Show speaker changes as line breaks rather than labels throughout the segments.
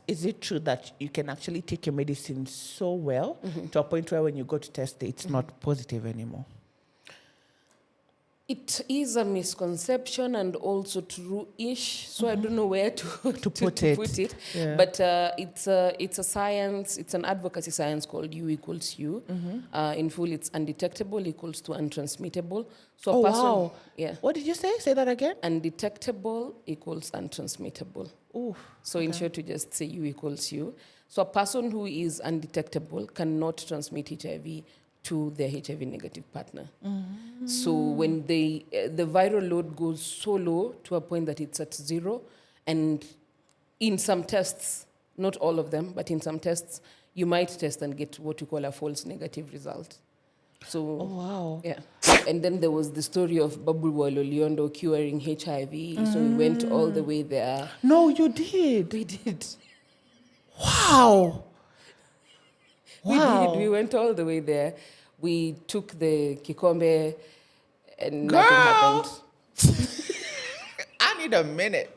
is it true that you can actually take your medicine so well to a point where when you go to test it, it's not positive anymore?
It is a misconception and also true-ish, so I don't know where to put it.
Yeah.
But it's a science, it's an advocacy science called U equals U. In full, it's undetectable equals to untransmittable. So a person,
wow.
yeah.
What did you say? Say that again.
Undetectable equals untransmittable.
Oof.
So in short, to just say U equals U. So a person who is undetectable cannot transmit HIV to their HIV negative partner. So when the viral load goes so low to a point that it's at 0, and in some tests, not all of them, but in some tests, you might test and get what you call a false negative result. So,
wow.
Yeah. And then there was the story of Babu Loliondo curing HIV. So we went all the way there.
No, you did.
We did.
Wow.
We did. We went all the way there. We took the Kikombe and nothing happened.
I need a minute.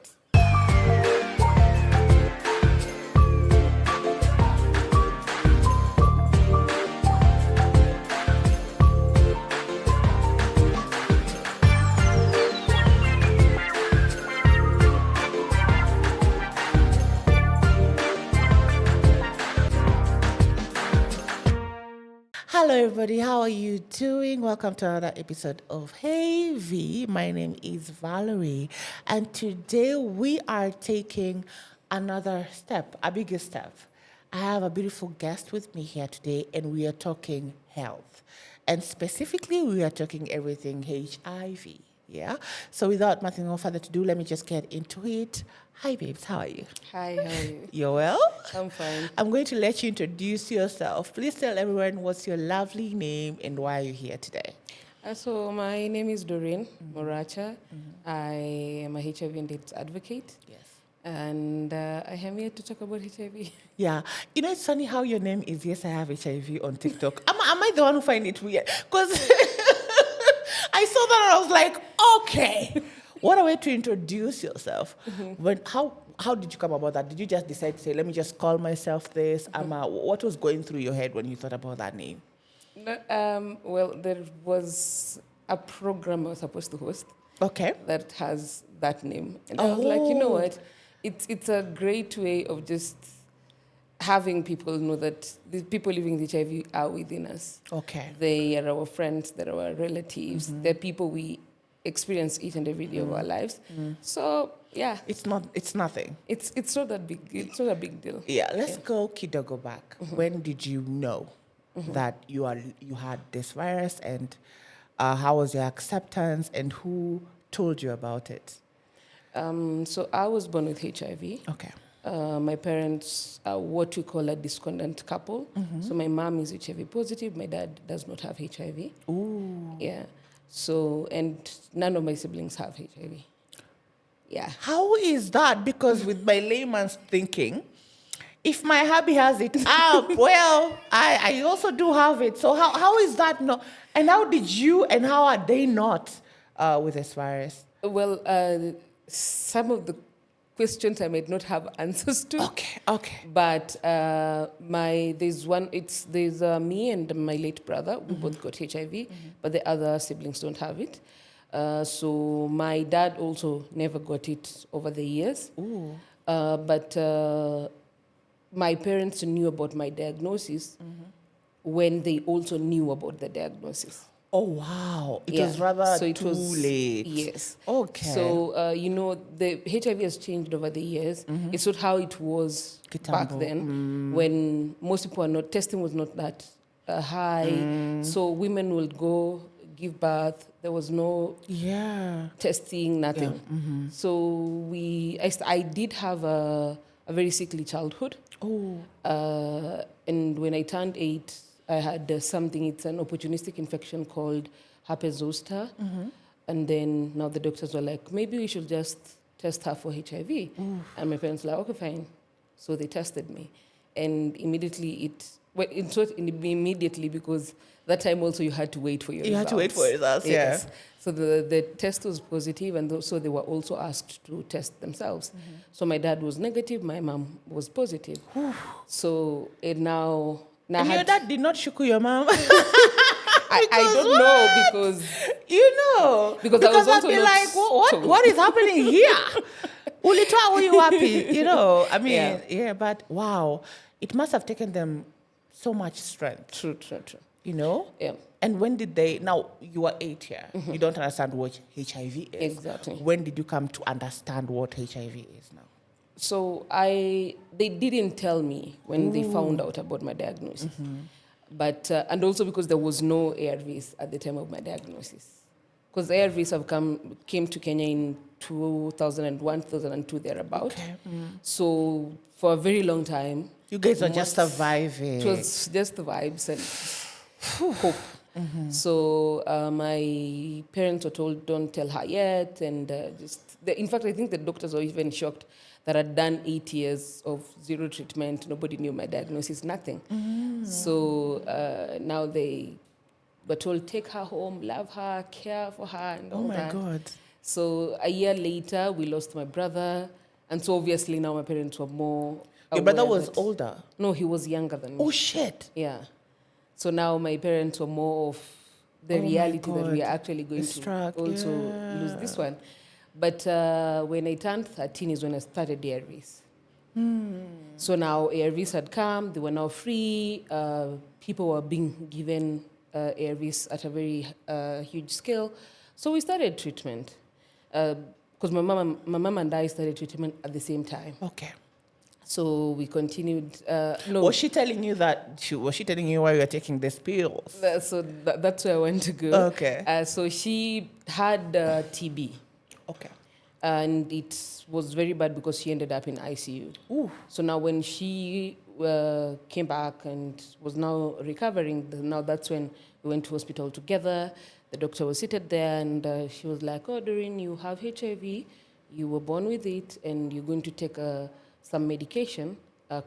Hello, everybody. How are you doing? Welcome to another episode of Hey V. My name is Valerie, and today we are taking another step, a bigger step. I have a beautiful guest with me here today, and we are talking health. And specifically, we are talking everything HIV. Yeah? So without nothing more further to do, let me just get into it. Hi, babes. How are you?
Hi, how are you?
You're well?
I'm fine.
I'm going to let you introduce yourself. Please tell everyone what's your lovely name and why you're here today.
So my name is Doren Moracha. I am a HIV and AIDS advocate.
Yes.
And I am here to talk about HIV.
Yeah. You know, it's funny how your name is Yes, I Have HIV on TikTok. Am I the one who find it weird? Because I saw that and I was like, okay. What a way to introduce yourself. How did you come about that? Did you just decide to say, let me just call myself this? What was going through your head when you thought about that name?
Well, there was a program I was supposed to host.
Okay.
That has that name. And I was like, you know what? It's a great way of just having people know that the people living with HIV are within us.
Okay.
They are our friends, they're our relatives, they're people we experience each and every day of our lives. So yeah,
it's nothing.
It's not that big. It's not a big deal.
Yeah, let's go kidogo back. When did you know that you had this virus, and how was your acceptance, and who told you about it?
So I was born with HIV.
Okay.
My parents are what we call a discordant couple. So my mom is HIV positive. My dad does not have HIV.
Ooh.
Yeah. So, and none of my siblings have HIV. Yeah.
How is that? Because with my layman's thinking, if my hubby has it, well, I also do have it. So how is that not? And how did you and how are they not with this virus?
Well, some of the questions I might not have answers to.
Okay.
But there's me and my late brother. We both got HIV, but the other siblings don't have it. So my dad also never got it over the years.
Ooh.
But my parents knew about my diagnosis when they also knew about the diagnosis.
Oh, wow. It was rather too late.
Yes.
Okay.
So, the HIV has changed over the years. It's not how it was back then when most people testing was not that high. So women would go give birth. There was no testing, nothing.
Yeah.
So I did have a very sickly childhood.
Oh.
And when I turned 8, I had something, it's an opportunistic infection called herpes zoster. And then now the doctors were like, maybe we should just test her for HIV. And my parents were like, okay, fine. So they tested me. And immediately well, immediately, because that time also you had to wait for your results.
You had to wait for results, yeah.
So the test was positive, and so they were also asked to test themselves. So my dad was negative, my mom was positive. So now
And your dad did not shuku your mom?
I don't know, because
because
I was
I'd
also
be
not
like,
told.
what is happening here? Ulitoa huyu wapi? I mean,
Yeah.
but wow, it must have taken them so much strength.
True. Yeah.
And when did they? Now you are 8 here. You don't understand what HIV is.
Exactly.
When did you come to understand what HIV is now?
So they didn't tell me when they found out about my diagnosis. But and also because there was no ARVs at the time of my diagnosis, because ARVs came to Kenya in 2001, 2002 thereabout.
Okay.
So for a very long time,
You guys are just surviving.
it was just the vibes and hope. So my parents were told, don't tell her yet, and in fact, I think the doctors were even shocked that I'd done 8 years of zero treatment. Nobody knew my diagnosis, nothing. So now they were told, take her home, love her, care for her, and all that.
Oh my God.
So a year later, we lost my brother. And so obviously now my parents were more
Your brother
aware
was
that-
older.
No, he was younger than me.
Oh shit.
Yeah. So now my parents were more of the
Oh my
reality that we
God.
are actually going
Struck,
to also lose this one. But when I turned 13 is when I started the ARVs. So now ARVs had come, they were now free. People were being given ARVs at a very huge scale. So we started treatment. Because my mom and I started treatment at the same time.
Okay.
So we continued. No,
Was she telling you was she telling you why you were taking these pills?
that's where I want to go.
Okay.
So she had TB.
Okay.
And it was very bad because she ended up in ICU.
Ooh.
So now when she came back and was now recovering, now that's when we went to hospital together. The doctor was seated there, and she was like, oh, Doren, you have HIV. You were born with it, and you're going to take some medication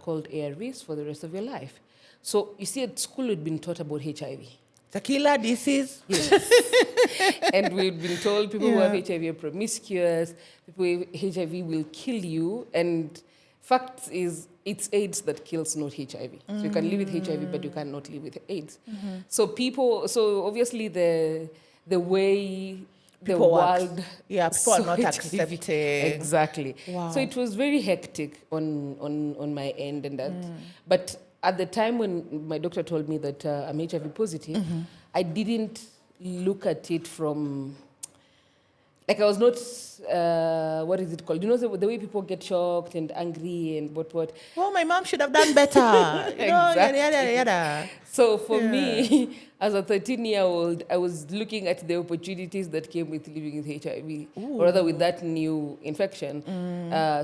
called ARVs for the rest of your life. So you see, at school, we'd been taught about HIV.
The killer disease.
Yes. And we've been told people who have HIV are promiscuous, people with HIV will kill you. And fact is, it's AIDS that kills, not HIV. So you can live with HIV, but you cannot live with AIDS. So obviously the way the
People
world...
people are not
HIV.
accepting.
Exactly.
Wow.
So it was very hectic on my end. And that. But at the time when my doctor told me that I'm HIV positive, I didn't look at it from... Like I was not, what is it called? You know, the way people get shocked and angry and what.
Well, my mom should have done better.
Exactly.
Yada.
So for me, as a 13-year-old, I was looking at the opportunities that came with living with HIV, or rather with that new infection.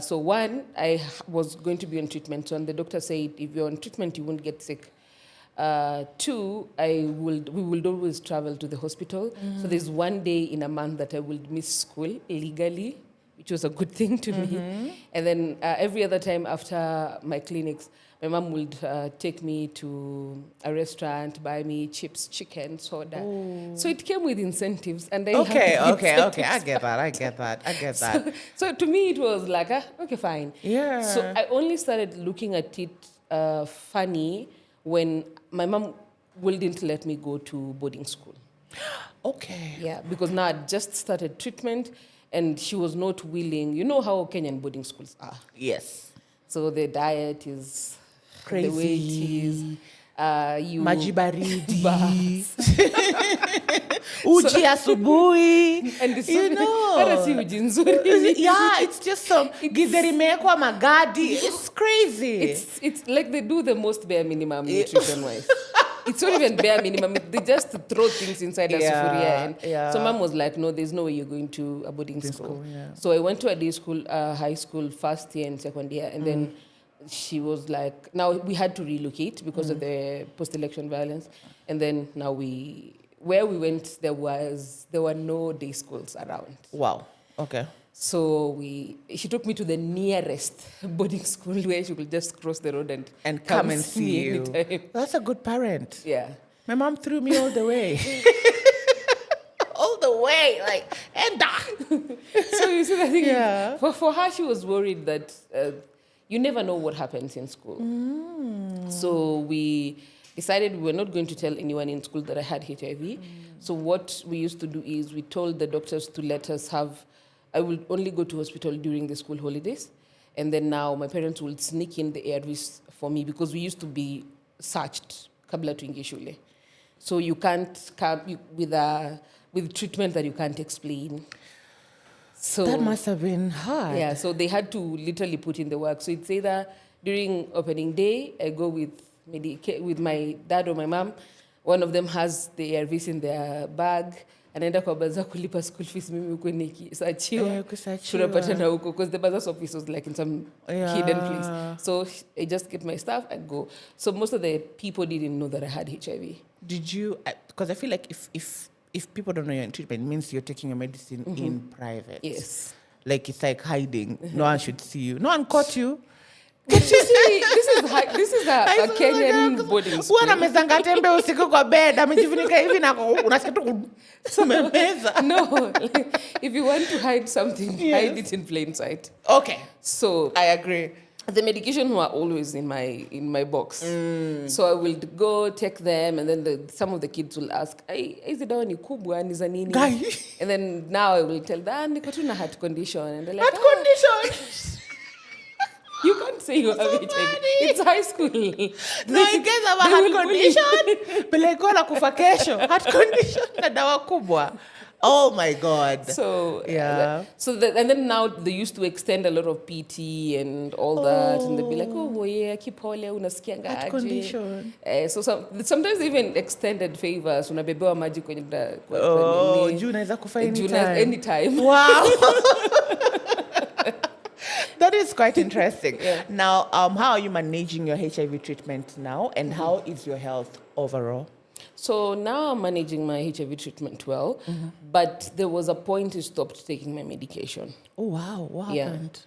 So one, I was going to be on treatment. So and the doctor said, if you're on treatment, you won't get sick. Two, we will always travel to the hospital. So there's one day in a month that I will miss school legally, which was a good thing to me. And then every other time after my clinics, my mom would take me to a restaurant, buy me chips, chicken, soda. Ooh. So it came with incentives, and I
Okay.
incentives.
I get that.
So to me, it was like, okay, fine.
Yeah.
So I only started looking at it funny when my mom wouldn't let me go to boarding school.
Okay.
Yeah, because now I just started treatment, and she was not willing. You know how Kenyan boarding schools are.
Yes.
So the diet is
Crazy.
the way it is.
Maji baridi.
Bas.
Uji asubuhi.
And it's
You know.
hata si uji nzuri.
Yeah, it's just some githeri imewekwa magadi. It's crazy.
It's like they do the most bare minimum nutrition-wise. It's not even bare minimum. They just throw things inside a sufuria. And so mom was like, no, there's no way you're going to a boarding school. So I went to a day school, high school, first year and second year. And then she was like, now we had to relocate because of the post-election violence. And then now where we went, there were no day schools around.
Wow. Okay.
So she took me to the nearest boarding school where she could just cross the road
And come and see you.
anytime.
That's a good parent.
Yeah.
My mom threw me all the way. All the way, like, and
So you see, the thing
Yeah.
is, for her, she was worried that you never know what happens in school. So we decided we were not going to tell anyone in school that I had HIV. So what we used to do is we told the doctors to let us have, I will only go to hospital during the school holidays. And then now my parents will sneak in the ARVs for me because we used to be searched kabla tuingie shule. So you can't come with treatment that you can't explain. So
that must have been hard.
yeah, so they had to literally put in the work. So it's either during opening day, I go with my dad or my mom. One of them has the ARVs in their bag. Anaenda kwa baza kulipa school fees, mimi huko nikisachiwa. Tunapatana huko because the bazaar's office was like in some hidden place. So I just get my stuff and go. So most of the people didn't know that I had HIV.
Did you? Because I feel like if people don't know you're in treatment, it means you're taking your medicine in private.
Yes.
Like it's like hiding. No one should see you. No one caught you.
But you see, this is a Kenyan boarding school.
Bwana amezanga tembe usiku kwa bed, amejifunika hivi na unasikia tu umemeza.
No, if you want to hide something, hide it in plain sight.
Okay.
So
I agree.
the medication were always in my box. So I will go take them, and then some of the kids will ask, "Hey, is it ni kubwa ni za nini?"
Guy.
And then now I will tell them, "Niko tu na heart condition," and they're like,
Heart condition.
You can't say you have HIV. It's high school.
No, in case of a heart condition, peleko na kufa kesho. Heart condition na dawa kubwa. Oh my God.
So
yeah.
And then now they used to extend a lot of PT and all that, and they'd be like, "Oh boy, kipole unasikianga aje."
Heart condition.
So sometimes even extended favors. Unabebewa maji kwenye
Juu unaweza kufa anytime.
Anytime.
Wow. That is quite interesting.
Yeah.
Now, how are you managing your HIV treatment now, and how is your health overall?
So now I'm managing my HIV treatment well, but there was a point I stopped taking my medication.
Oh wow, what happened?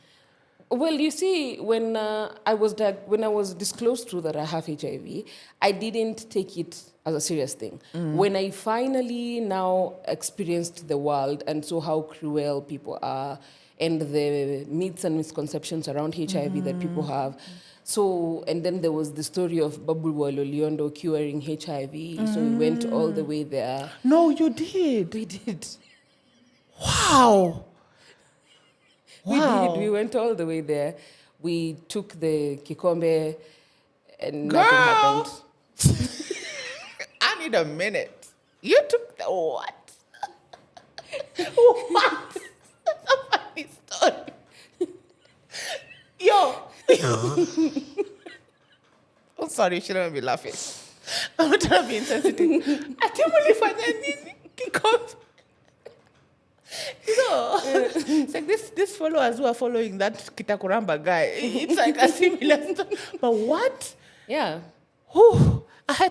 Well, you see, when I was disclosed to that I have HIV, I didn't take it as a serious thing. When I finally now experienced the world and saw how cruel people are, and the myths and misconceptions around HIV that people have. So, and then there was the story of Babu Loliondo curing HIV. So we went all the way there.
No, you did.
We did.
Wow.
We did. We went all the way there. We took the kikombe and nothing happened.
I need a minute. You took the what? What? That's a funny story. Yo. I'm sorry, you shouldn't be laughing. I'm not trying to be insensitive. Atimulifanya nini? Kikombe. So, it's like this followers who are following that Kitakuramba guy. It's like a similar story. But what?
Yeah.
Whew.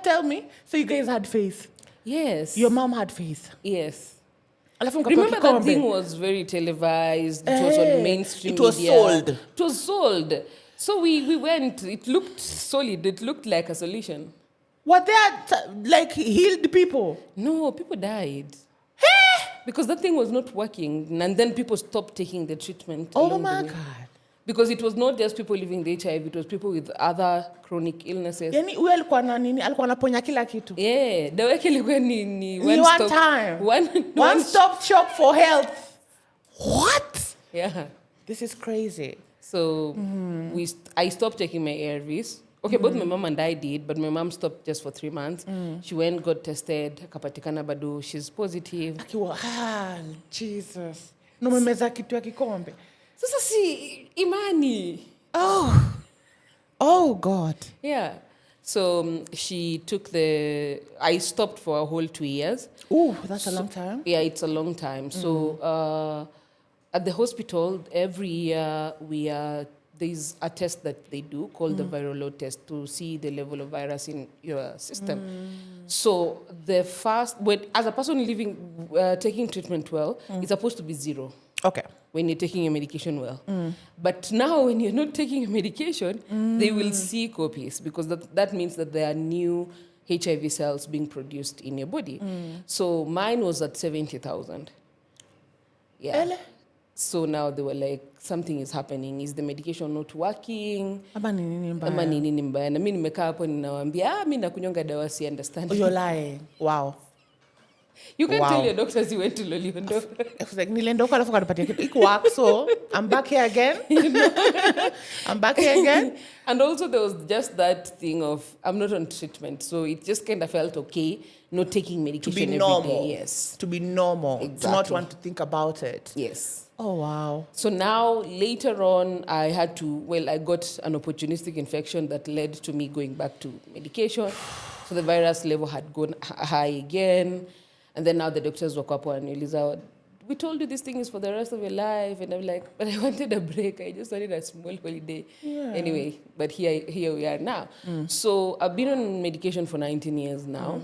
Tell me. So you guys had faith.
Yes.
Your mom had faith.
Yes.
Alafu mkapewa
Remember that
kikombe.
thing was very televised. It was on mainstream
It was
media.
sold.
It was sold. So we went. It looked solid. It looked like a solution.
Were there like healed people?
No, people died. Because that thing was not working. And then people stopped taking the treatment.
Oh
along the
my
way.
God.
Because it was not just people living with HIV, it was people with other chronic illnesses.
Yani huyu alikuwa na nini? Alikuwa anaponya kila kitu.
Yeah, dawa yake ilikuwa ni
One
stop,
time.
One
One stop shop for health. What?
Yeah.
This is crazy.
So I stopped taking my ARVs. Okay, both my mom and I did, but my mom stopped just for 3 months. She went, got tested, akapatikana bado, she's positive.
Akiwa, Jesus. No memeza kitu ya kikombe.
Sasa si imani.
Oh God.
Yeah. So she took I stopped for a whole 2 years.
Ooh, that's a long time.
Yeah, it's a long time. So at the hospital, every year there's a test that they do called the viral load test to see the level of virus in your system. So as a person taking treatment well, it's supposed to be 0.
Okay.
when you're taking your medication well. But now when you're not taking your medication, they will see copies because that means that there are new HIV cells being produced in your body. So mine was at 70,000. Yeah.
Ele?
So now they were like, something is happening. Is the medication not working?
Ama ni nini mbaya?
Ama ni nini mbaya? Na mimi nimekaa hapo ninawaambia, mimi nakunyonga dawa si understand.
Oh, you're lying. Wow.
You can
Wow.
tell your doctors you went to Loliondo.
I was like, niliendoka alafu kanipatia kitu. Iko work, so I'm back here again. I'm back here again.
And also there was just that thing of, I'm not on treatment. So it just kind of felt okay not taking
To
medication
be
every
normal.
day. Yes.
To be normal. To not
Exactly.
want to think about it.
Yes.
Oh, wow.
So now, later on, I got an opportunistic infection that led to me going back to medication. So the virus level had gone high again. And then now the doctors woke up and Elisa, we told you this thing is for the rest of your life. And I'm like, but I wanted a break. I just wanted a small holiday.
Yeah.
Anyway, but here we are now. So I've been on medication for 19 years now.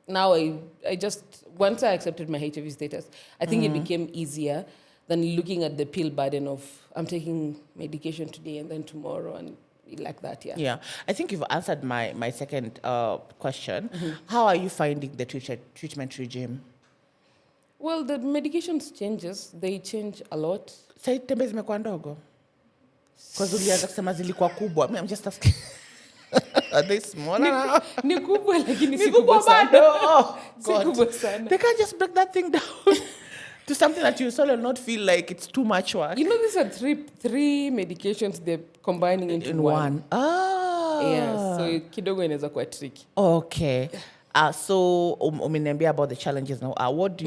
Now I just, once I accepted my HIV status, I think it became easier than looking at the pill burden of I'm taking medication today and then tomorrow and like that, yeah.
Yeah. I think you've answered my second question. How are you finding the treatment regime?
Well, the medications changes. They change a lot.
Sasa tembe zimekuwa ndogo? Because ulianza kusema zilikuwa kubwa. I'm just asking. Are they smaller?
Ni kubwa lakini si
Ni
kubwa
kubwa
sana.
bado. Oh,
Si
God.
kubwa sana.
They can't just break that thing down to something that you sort of not feel like it's too much work.
You know, these are three medications they're combining into
In
one.
one. Ah.
Yeah, so kidogo inaweza kuwa tricky.
Okay. So umeniambia about the challenges now. What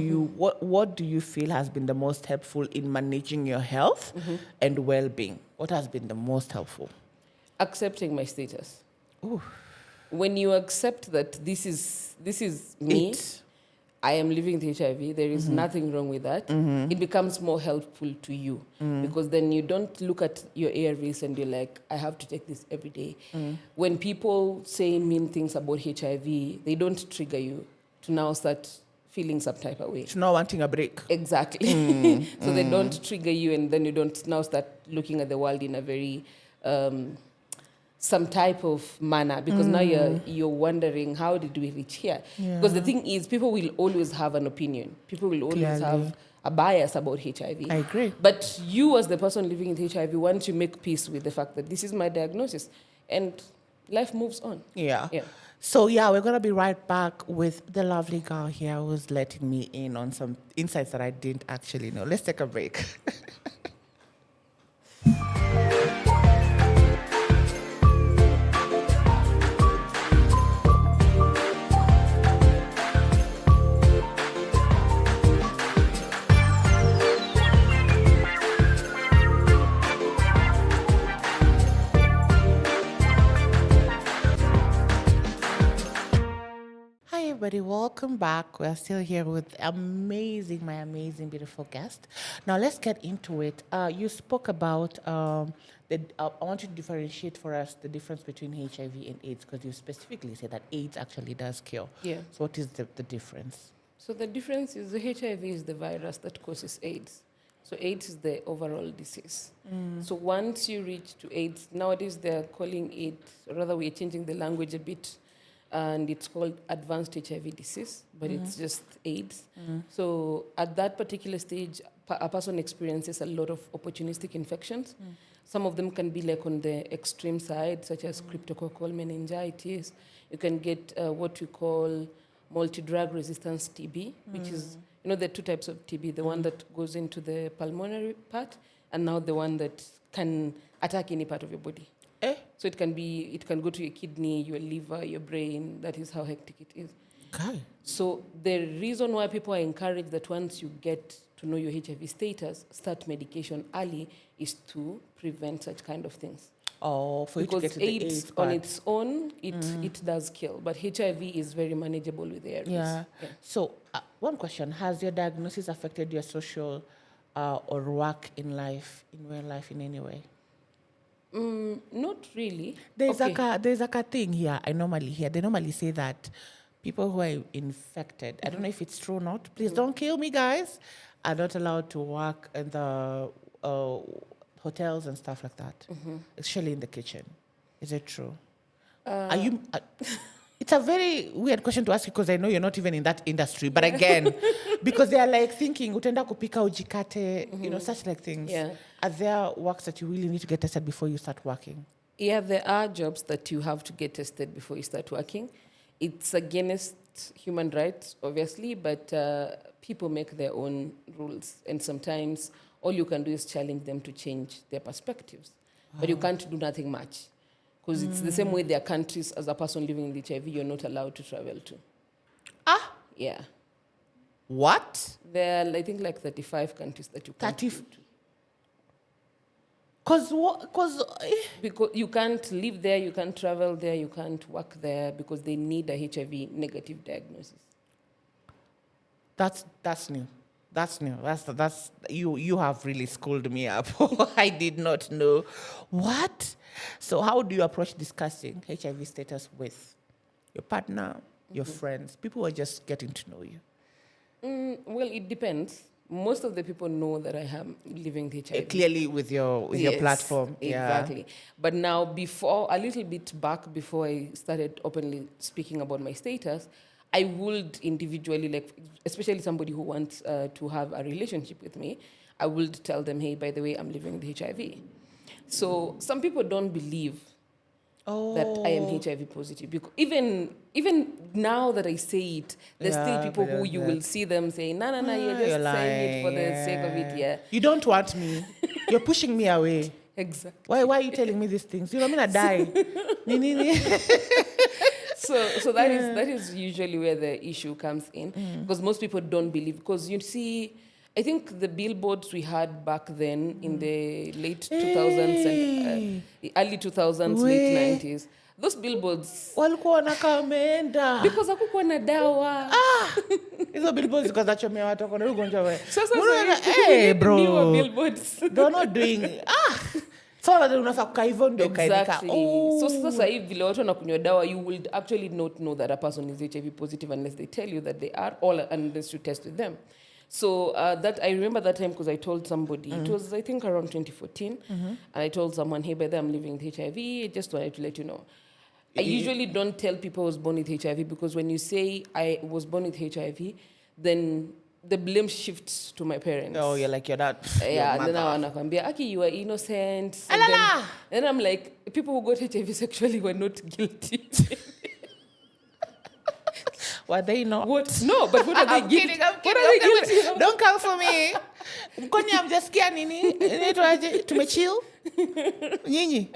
do you feel has been the most helpful in managing your health and well-being? What has been the most helpful?
Accepting my status.
Ooh.
When you accept that this is me,
It.
I am living with HIV, there is nothing wrong with that, it becomes more helpful to you because then you don't look at your ARVs and you're like, I have to take this every day. When people say mean things about HIV, they don't trigger you to now start feeling some type of way.
It's not wanting a break.
Exactly. So they don't trigger you and then you don't now start looking at the world in a very some type of manner because now you're wondering how did we reach here? Because the thing is people will always have an opinion. People will always
Clearly.
have a bias about HIV.
I agree.
But you as the person living with HIV, once you make peace with the fact that this is my diagnosis and life moves on.
Yeah.
Yeah.
So yeah, we're gonna be right back with the lovely girl here who's letting me in on some insights that I didn't actually know. Let's take a break. Hi everybody, welcome back. We're still here with my amazing, beautiful guest. Now let's get into it. You spoke about I want you to differentiate for us the difference between HIV and AIDS because you specifically said that AIDS actually does cure.
Yeah.
So what is the difference?
So the difference is the HIV is the virus that causes AIDS. So AIDS is the overall disease. So once you reach to AIDS, nowadays they're calling it, rather we're changing the language a bit, and it's called advanced HIV disease, but it's just AIDS. So at that particular stage, a person experiences a lot of opportunistic infections. Some of them can be like on the extreme side, such as cryptococcal meningitis. You can get what we call multi-drug resistance TB, which is, you know, there are two types of TB, the one that goes into the pulmonary part, and now the one that can attack any part of your body. So it can go to your kidney, your liver, your brain. That is how hectic it is.
Okay.
So the reason why people are encouraged that once you get to know your HIV status, start medication early is to prevent such kind of things.
Oh, for
Because
you to get to the
AIDS
AIDS
on
part.
its own, it does kill. But HIV is very manageable with the ARVs.
Yeah. So one question, has your diagnosis affected your social or work in life, in real life in any way?
Not really.
There's
Okay.
like a thing here I normally hear. They normally say that people who are infected, I don't know if it's true or not, please don't kill me, guys, are not allowed to work in the hotels and stuff like that, especially in the kitchen. Is it true? Are you... it's a very weird question to ask you because I know you're not even in that industry. But again, because they are like thinking, utenda kupika ujikate, you know, such like things.
Yeah.
Are there works that you really need to get tested before you start working?
Yeah, there are jobs that you have to get tested before you start working. It's against human rights, obviously, but people make their own rules. And sometimes all you can do is challenge them to change their perspectives. But you can't do nothing much. Because it's the same way there are countries, as a person living with HIV, you're not allowed to travel to.
Ah,
Yeah.
what?
There are, I think, like 35 countries that you can't go to.
Because
Because you can't live there, you can't travel there, you can't work there because they need a HIV negative diagnosis.
that's new. That's new. That's you have really schooled me up. I did not know. What? So how do you approach discussing HIV status with your partner, your friends, people who are just getting to know you?
Well, it depends. Most of the people know that I am living with HIV.
Clearly with your
Yes,
platform.
Exactly. But now a little bit back before I started openly speaking about my status, I would individually, like, especially somebody who wants to have a relationship with me, I would tell them, hey, by the way, I'm living with HIV. So some people don't believe that I am HIV positive. Because even now that I say it, there's still people who you will see them saying, no, you're just
you're
saying it for the
lying,
sake of it, yeah.
You don't want me. You're pushing me away.
Exactly.
Why are you telling me these things? You know, I'm gonna die.
So that is usually where the issue comes in, because most people don't believe. Because you see, I think the billboards we had back then in the late 2000s and early 2000s, late 90s, those billboards
walikuwa wanakamenda
because hakukuwa na dawa.
Hizo billboards zilikuwa zinachomea watu wako na ugonjwa wewe.
Hey, bro. Billboards.
They're not doing so unafaa kukaa hivyo ndio kaidika.
So sasa hivi vile watu wanakunywa dawa, you will actually not know that a person is HIV positive unless they tell you that they are, or unless you test with them. So that I remember that time because I told somebody, it was I think around 2014, and I told someone, hey, by the way, I'm living with HIV, I just wanted to let you know. I usually don't tell people I was born with HIV because when you say I was born with HIV, then the blame shifts to my parents.
Oh, you're like, you're not.
Yeah, and then wanakwambia, Aki, you are innocent. And then I'm like, people who got HIV sexually were not guilty.
Were they not?
What? No, but what are they guilty?
I'm kidding.
What are they guilty of?
Don't come for me. Mkoni amjasikia nini? Tumechill? Nyinyi?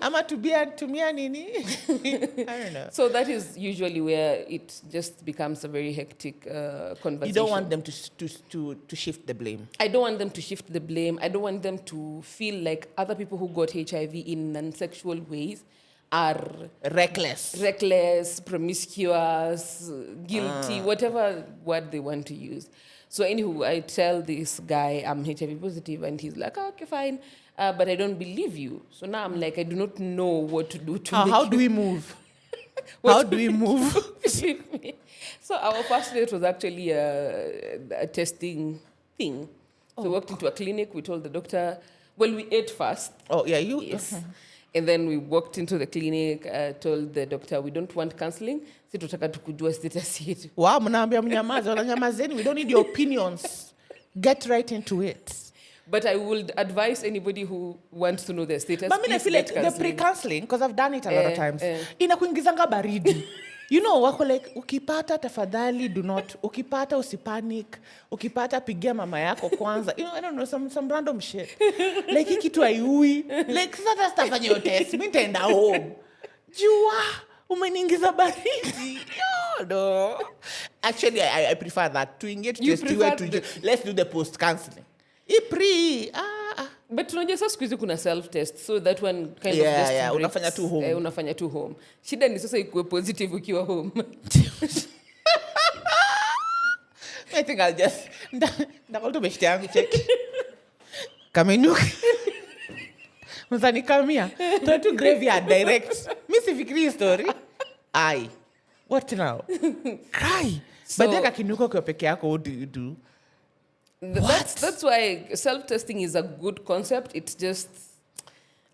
Ama tumia nini? I don't know.
So that is usually where it just becomes a very hectic conversation.
You don't want them to shift the blame.
I don't want them to shift the blame. I don't want them to feel like other people who got HIV in non-sexual ways are reckless, promiscuous, guilty, whatever word they want to use. So anywho, I tell this guy I'm HIV positive, and he's like, okay, fine, but I don't believe you. So now I'm like, I do not know what to do to
how do we move? How do we move?
Believe me. So our first date was actually a testing thing. So we walked into a clinic. We told the doctor, well, we ate first.
Oh, yeah, you?
Yes. And then we walked into the clinic, told the doctor, we don't want counseling. Si tutaka tukujua status yetu.
Wow, mnaambia mnyamaze, wananyamazeni. We don't need your opinions. Get right into it.
But I would advise anybody who wants to know their status.
But I mean, I feel like the pre-counseling, because I've done it a lot of times, inakuingizanga baridi. You know, wako like, ukipata tafadhali, do not, ukipata usipanic, ukipata pigia mama yako kwanza. You know, I don't know, some random shit. Like, hiki tu aiui. Like, sasa stafanya yo test, mi nitaenda home. Jua, umeniingiza baridi. No. Actually, I prefer that. To engage let's do the post-counseling.
But tunajua sasa siku hizi kuna self-test, so that one kind of just breaks,
unafanya tu home.
Unafanya tu home. Shida ni sasa ikuwe positive ukiwa home.
I think I'll just... Ndakwala tu beshte yangu, check. Kamenuka. Mzani kamia. Tuwe tu graveyard direct. Mi sifikiri story. Ai. What now? Cry.
So-
But then kakinuka kwa peke yako, what do you do?
That's why self-testing is a good concept. It's just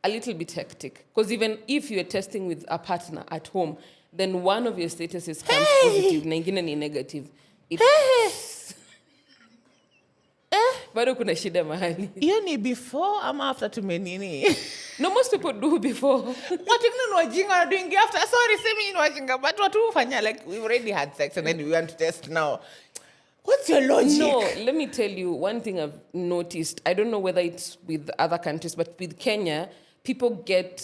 a little bit hectic. Because even if you're testing with a partner at home, then one of your statuses comes positive, na ingine ni negative. Bado kuna shida mahali.
Hiyo ni before ama after tumenini?
No, most people do before.
Watu wengine ni wajinga wanadoing after. Sorry, semi ni wajinga, but watu hufanya like we've already had sex and then we want to test now. What's your logic?
No, let me tell you one thing I've noticed. I don't know whether it's with other countries, but with Kenya, people get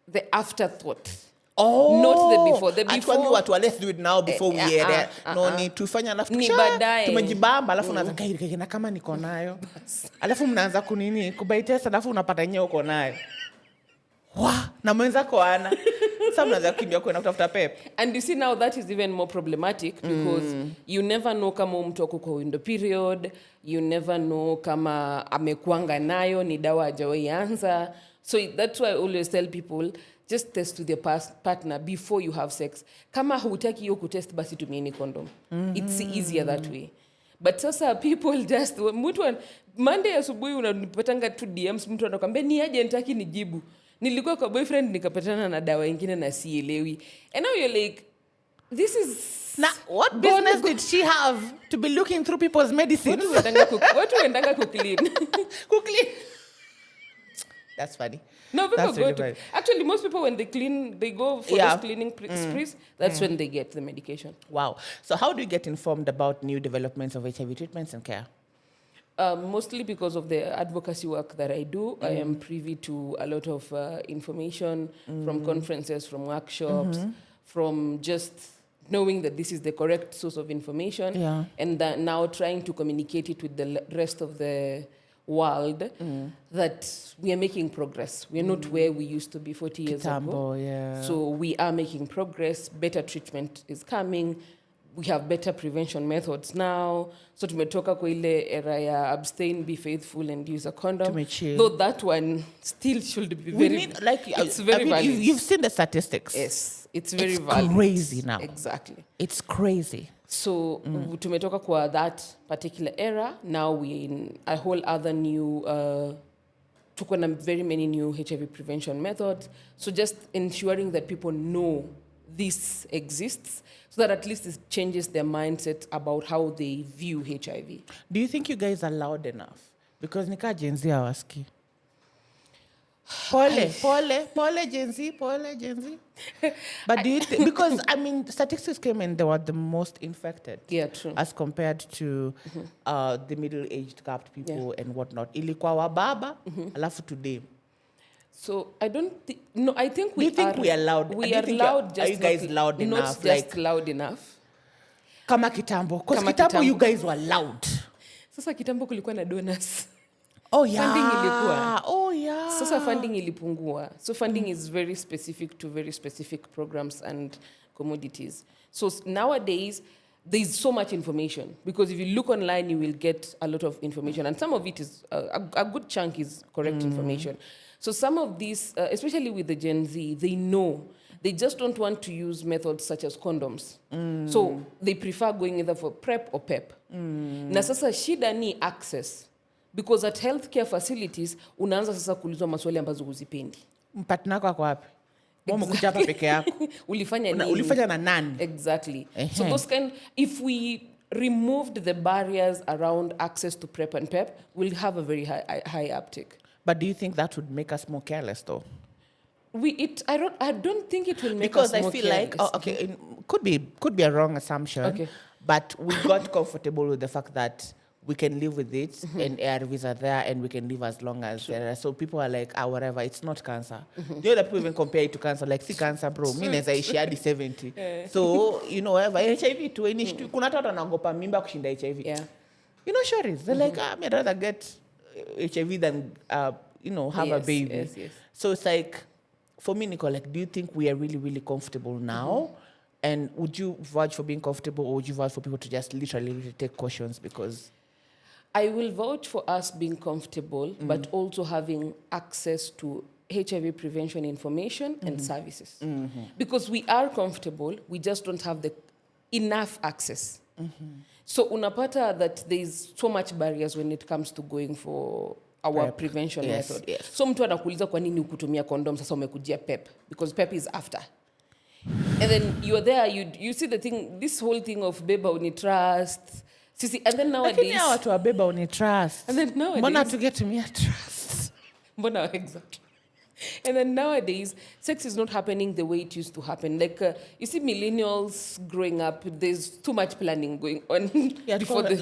the afterthought.
Oh,
Not the before. The
Atuambi
before.
watu, let's do it now before we hear it. No, ni tufanya alafu
Ni
kisha,
baadaye.
tumejibamba alafu unaanza kairi na kama niko nayo. Alafu mnaanza kunini kubaitesa alafu unapata yenyewe uko nayo. Na mwenzako ana. Sasa mnaanza kukimbia kwenda kutafuta pep.
And you see now that is even more problematic because you never know kama mtu ako kwa window period, you never know kama amekuanga nayo ni dawa hajawahi anza. So that's why I always tell people just test with your partner before you have sex. Kama hutaki hiyo kutest basi tumieni condom. It's easier that way. But sasa people just mtu Monday asubuhi unanipatanga tu DMs mtu anakuambia ni aje nitaki nijibu. Nilikuwa kwa boyfriend nikapatana na dawa nyingine na sielewi. And now you're like, this is...
Now, what business did she have to be looking through people's medicines?
Watu wendanga kuclean.
Quickly. That's funny.
No, people
That's
go
really
to...
funny.
Actually, most people when they clean, they go for those cleaning sprees. That's when they get the medication.
Wow. So how do you get informed about new developments of HIV treatments and care?
Mostly because of the advocacy work that I do. I am privy to a lot of information from conferences, from workshops, from just knowing that this is the correct source of information, and that now trying to communicate it with the rest of the world that we are making progress. We are not where we used to be 40 years ago. So we are making progress. Better treatment is coming. We have better prevention methods now. So tumetoka kwa ile era ya abstain, be faithful, and use a condom. Though that one still should be very... it's very valid.
You've seen the statistics.
Yes, it's very valid.
It's crazy now.
Exactly.
It's crazy.
So tumetoka kwa that particular era. Now we're in a whole other new... tuko na very many new HIV prevention methods. So just ensuring that people know this exists, so that at least it changes their mindset about how they view HIV.
Do you think you guys are loud enough? Because nika Gen Z hawasikii. Pole Gen Z. But do you because I mean statistics came and they were the most infected.
Yeah, true.
As compared to the middle-aged gapped people and whatnot. Ilikuwa wababa, alafu today.
So I don't think... No, I think we
do you think we are loud?
We are loud. Just
are you guys loud enough?
Not just loud enough.
Kama kitambo. Because kitambo you guys were loud.
Sasa kitambo kulikuwa na donors.
Oh yeah.
Funding ilikuwa.
Oh yeah.
Sasa funding ilipungua. So funding is very specific to very specific programs and commodities. So nowadays, there's so much information. Because if you look online, you will get a lot of information. And some of it is, a good chunk is correct information. So some of these, especially with the Gen Z, they know. They just don't want to use methods such as condoms. So they prefer going either for PrEP or PEP. Na sasa shida ni access. Because at healthcare facilities, unaanza sasa kuulizwa maswali ambazo huzipendi.
Partner wako ako wapi? Umekuja hapa peke yako.
Ulifanya nini?
Ulifanya na nani?
Exactly. So those if we removed the barriers around access to PrEP and PEP, we'll have a very high uptake.
But do you think that would make us more careless, though?
I don't think it will make
because
us more
I feel
careless.
like it could be a wrong assumption.
Okay.
But we got comfortable with the fact that we can live with it and ARVs are there and we can live as long as there are. So people are like, whatever, it's not cancer. The other people even compare it to cancer, like, see cancer, bro. Mimi naweza ishi hadi 70. So, whatever, HIV tu, kuna watu wanaogopa mimba kushinda HIV.
Yeah.
Sure is. They're like, I'd rather get HIV than, have a baby.
Yes.
So it's like, for me, Nicole, like, do you think we are really, really comfortable now? And would you vouch for being comfortable, or would you vouch for people to just literally take cautions because...
I will vouch for us being comfortable, but also having access to HIV prevention information and services. Because we are comfortable, we just don't have the enough access. So unapata that there's so much barriers when it comes to going for our
PrEP.
prevention
Yes,
method.
yes.
So mtu anakuuliza kwa nini ukutumia condom sasa umekujia PEP, because PEP is after. And then you're there, you see the thing, this whole thing of beba uni trust. See, and then nowadays,
Lakini hawa watu wa beba uni trust.
And then nowadays-
Mbona tugetumia trust?
Mbona, exactly. And then nowadays, sex is not happening the way it used to happen. Like, you see millennials growing up, there's too much planning going on
Yeah, before the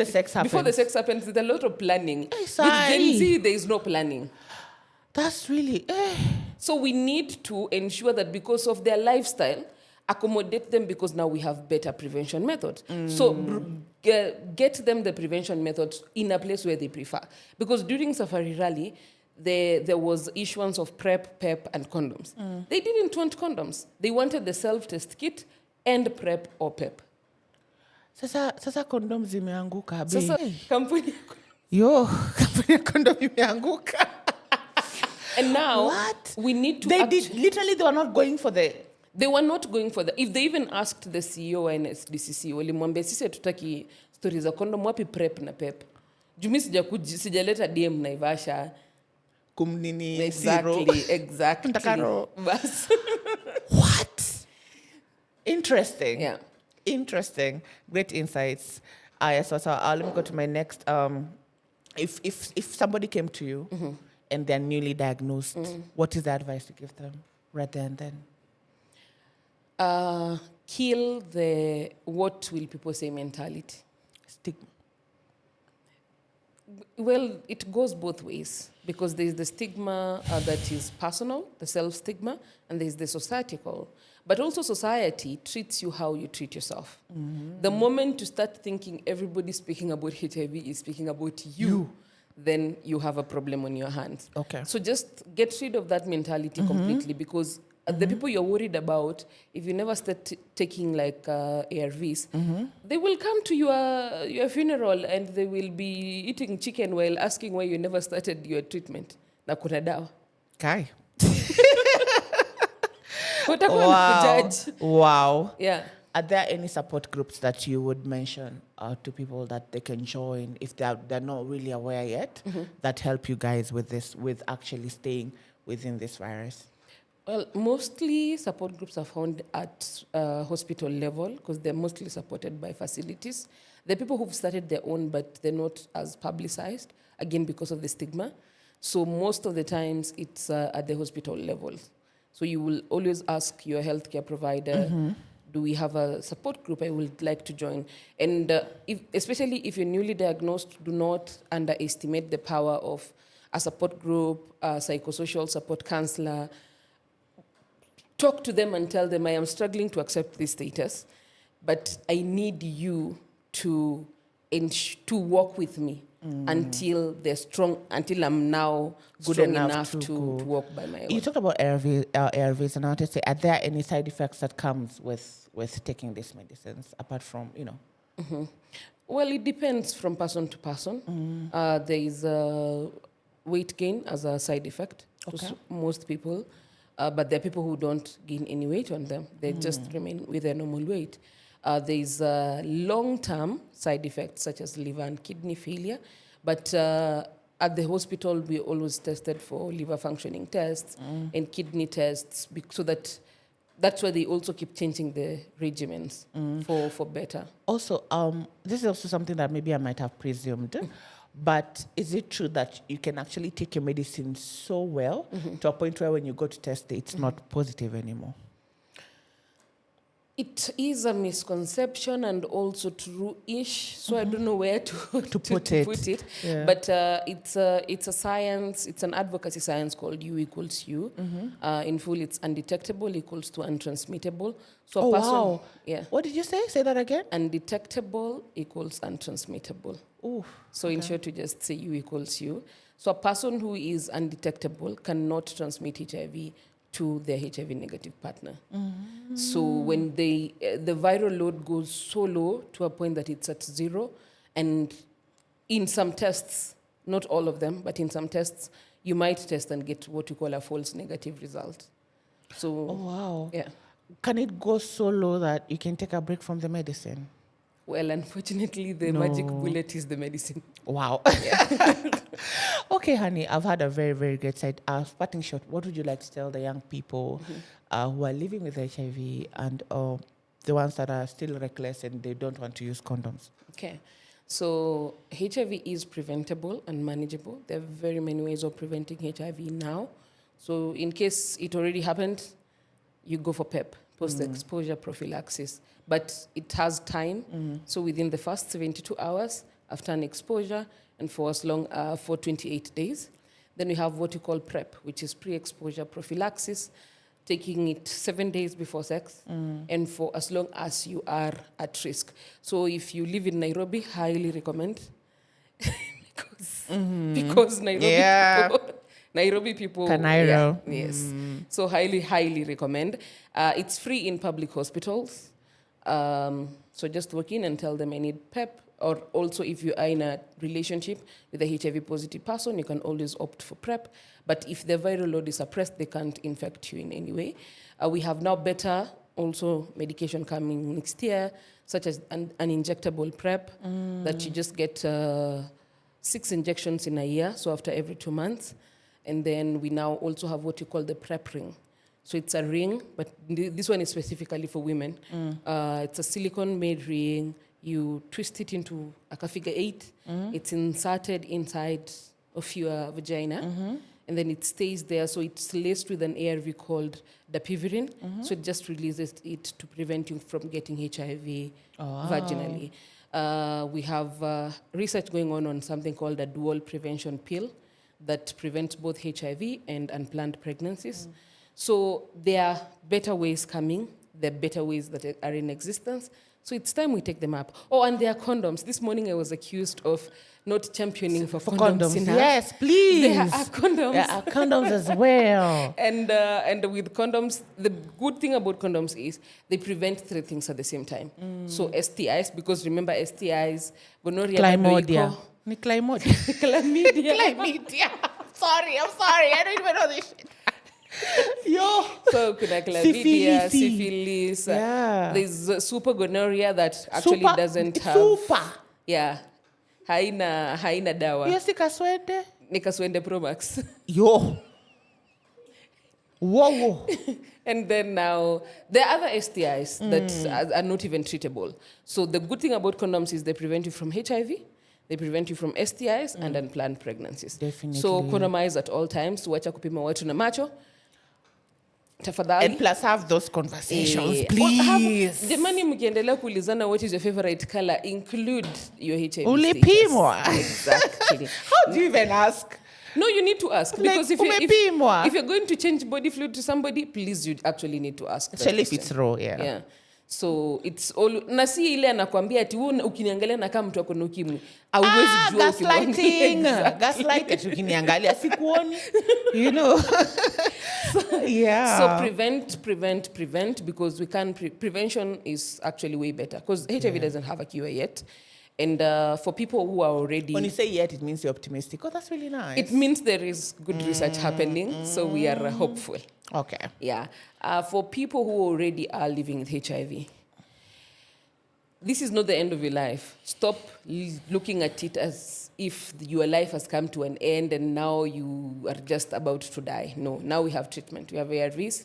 sex happens.
Before the sex happens, there's a lot of planning.
Hey,
With Gen Z, there is no planning.
That's really...
So we need to ensure that because of their lifestyle, accommodate them, because now we have better prevention methods. So get them the prevention methods in a place where they prefer. Because during Safari Rally, there was issuance of PrEP, PEP, and condoms. They didn't want condoms. They wanted the self-test kit and PrEP or PEP.
Sasa condom zimeanguka. Bei.
Sasa kampuni
Kampuni ya condom imeanguka.
And now
What?
we need to
Literally they were not going for the...
They were not going for that. If they even asked the CEO wa NSDCC, walimwambia sisi hatutaki stories za condom, wapi PrEP na PEP. Jumi sijaleta DM Naivasha.
Kumnini
Exactly. Bas.
What? Interesting.
Yeah.
Interesting. Great insights. Yes, so let me go to my next. If somebody came to you and they're newly diagnosed, what is the advice you give them right there and then?
Kill the what will people say mentality.
Stigma.
Well, it goes both ways, because there's the stigma that is personal, the self-stigma, and there's the societal. But also society treats you how you treat yourself. The moment you start thinking everybody speaking about HIV is speaking about you, then you have a problem on your hands.
Okay.
So just get rid of that mentality completely, because the people you're worried about, if you never start taking like ARVs, they will come to your funeral and they will be eating chicken while asking why you never started your treatment. Na kuna dawa.
Kai.
Watakuwa wanakujudge.
Wow.
Yeah.
Are there any support groups that you would mention to people that they can join if they're not really aware yet, that help you guys with this, with actually staying within this virus?
Well, mostly support groups are found at hospital level, because they're mostly supported by facilities. There are people who've started their own, but they're not as publicized, again, because of the stigma. So most of the times it's at the hospital level. So you will always ask your healthcare provider, do we have a support group I would like to join? And especially if you're newly diagnosed, do not underestimate the power of a support group, a psychosocial support counselor. Talk to them and tell them, I am struggling to accept this status, but I need you to work with me until I'm now
Good
strong
enough
enough
to
to
go.
walk by my own.
You talked about ARVs, and I want to say, are there any side effects that comes with taking these medicines, apart from,
Well, it depends from person to person. There is weight gain as a side effect to most people. But there are people who don't gain any weight on them. They just remain with their normal weight. There is long-term side effects such as liver and kidney failure. But at the hospital, we always tested for liver functioning tests and kidney tests, so that's why they also keep changing the regimens for better.
Also, this is also something that maybe I might have presumed. But is it true that you can actually take your medicine so well to a point where when you go to test it, it's not positive anymore?
It is a misconception and also true-ish, so I don't know where to put it.
Yeah.
But it's a science, it's an advocacy science called U equals U. In full, it's undetectable equals to untransmittable. So a person,
wow.
Yeah.
What did you say? Say that again.
Undetectable equals untransmittable.
Ooh.
So in short, to just say U equals U. So a person who is undetectable cannot transmit HIV to their HIV negative partner. So when the viral load goes so low to a point that it's at 0, and in some tests, not all of them, but in some tests, you might test and get what you call a false negative result. So,
Wow.
yeah.
Can it go so low that you can take a break from the medicine?
Well, unfortunately, the magic bullet is the medicine.
Wow. Okay, honey, I've had a very, very great side. Parting shot, what would you like to tell the young people who are living with HIV and the ones that are still reckless and they don't want to use condoms?
Okay. So HIV is preventable and manageable. There are very many ways of preventing HIV now. So in case it already happened, you go for PEP, post-exposure prophylaxis. But it has time. So within the first 72 hours after an exposure and for as long for 28 days. Then we have what you call PrEP, which is pre-exposure prophylaxis, taking it 7 days before sex and for as long as you are at risk. So if you live in Nairobi, highly recommend because Nairobi people,
Canairo.
yes. So highly recommend. It's free in public hospitals. So just walk in and tell them I need PEP. Or also if you are in a relationship with a HIV positive person, you can always opt for PrEP. But if the viral load is suppressed, they can't infect you in any way. We have now better also medication coming next year, such as an injectable PrEP that you just get 6 injections in a year, so after every 2 months. And then we now also have what you call the PrEP ring. So it's a ring, but this one is specifically for women. It's a silicone-made ring. You twist it into like a figure 8. It's inserted inside of your vagina, and then it stays there. So it's laced with an ARV called dapivirine. So it just releases it to prevent you from getting HIV vaginally. We have research going on something called a dual prevention pill that prevents both HIV and unplanned pregnancies. So there are better ways coming. There are better ways that are in existence. So it's time we take them up. Oh, and there are condoms. This morning I was accused of not championing for condoms enough.
Yes, please.
There are condoms.
There are condoms as well.
And with condoms, the good thing about condoms is they prevent 3 things at the same time. So STIs, because remember STIs, gonorrhea,
Chlamydia. Chlamydia.
chlamydia.
I'm sorry. I don't even know this shit. Yo.
So kuna chlamydia, syphilis. There's super gonorrhea that actually doesn't have.
Super.
Yeah. Haina dawa.
Yes, kaswende.
Ni kaswende Pro Max.
Yo. Whoa.
And then now, there are other STIs that are not even treatable. So the good thing about condoms is they prevent you from HIV, they prevent you from STIs and unplanned pregnancies.
Definitely.
So condomize at all times. Wacha kupima watu na macho. Tafadhali.
And plus have those conversations, please.
Jamani mkiendelea kuulizana what is your favorite color, include your HIV
Ulipimwa.
Exactly.
How do you even ask?
No, you need to ask.
Like,
Because if you're going to change body fluid to somebody, please, you actually need to ask.
Especially if it's raw, yeah.
So it's all, na si ile anakuambia ati wewe ukiniangalia na kama mtu akona ukimwi hauwezi jua
gaslighting. Gaslight ukiniangalia sikuoni. You know.
So prevent because we can prevention is actually way better because HIV doesn't have a cure yet. And for people who are already...
When you say yet, it means you're optimistic. Oh, that's really nice.
It means there is good research happening, so we are hopeful.
Okay.
Yeah. For people who already are living with HIV, this is not the end of your life. Stop looking at it as if your life has come to an end and now you are just about to die. No, now we have treatment. We have ARVs.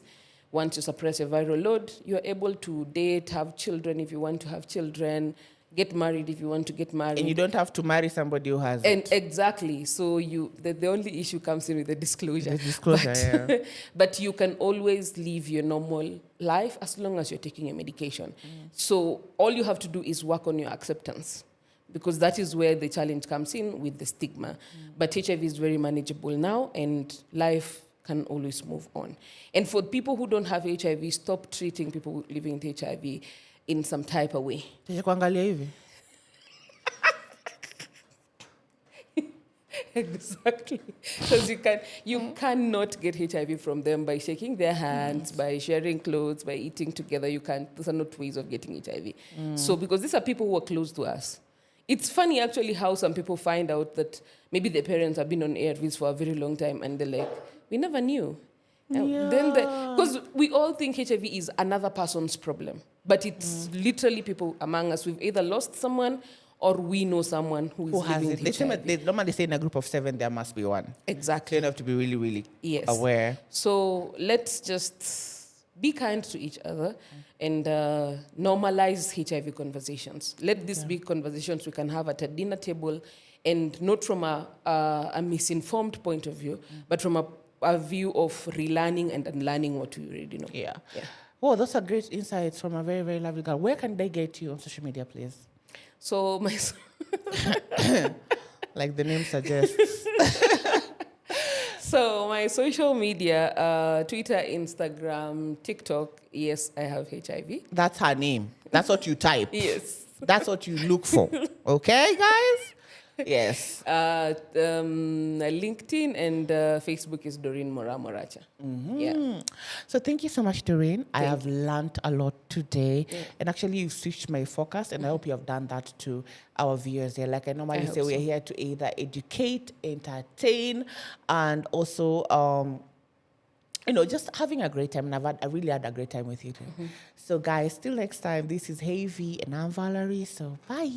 Once you suppress your viral load, you're able to date, have children if you want to have children, get married if you want to get married.
And you don't have to marry somebody who has it.
Exactly. So the only issue comes in with the disclosure.
The disclosure,
But you can always live your normal life as long as you're taking your medication. So all you have to do is work on your acceptance because that is where the challenge comes in with the stigma. But HIV is very manageable now and life can always move on. And for people who don't have HIV, stop treating people living with HIV in some type of way. Exactly. Because you cannot get HIV from them by shaking their hands, by sharing clothes, by eating together. You can't. Those are not ways of getting HIV. So because these are people who are close to us. It's funny actually how some people find out that maybe their parents have been on ARVs for a very long time and they're like, we never knew. Then because we all think HIV is another person's problem, but it's literally people among us. We've either lost someone or we know someone who
has
living
it.
with HIV.
They normally say in a group of 7 there must be one. So
Exactly.
you have to be really, really
Yes.
aware.
So let's just be kind to each other and normalize HIV conversations. Let these be conversations we can have at a dinner table, and not from a misinformed point of view, but from a view of relearning and unlearning what we already know.
Yeah. Oh, those are great insights from a very, very lovely girl. Where can they get you on social media, please?
So my
Like the name suggests.
So my social media, Twitter, Instagram, TikTok, yes, I have HIV.
That's her name. That's what you type.
Yes.
That's what you look for. Okay, guys? Yes.
LinkedIn and Facebook is Doren Moramoracha. Yeah.
So thank you so much, Doren. I have learned a lot today. Yeah. And actually, you've switched my focus, and I hope you have done that to our viewers here. Like I normally say, we're here to either educate, entertain, and also, just having a great time. And I really had a great time with you too. So guys, till next time, this is Havy, and I'm Valerie. So bye.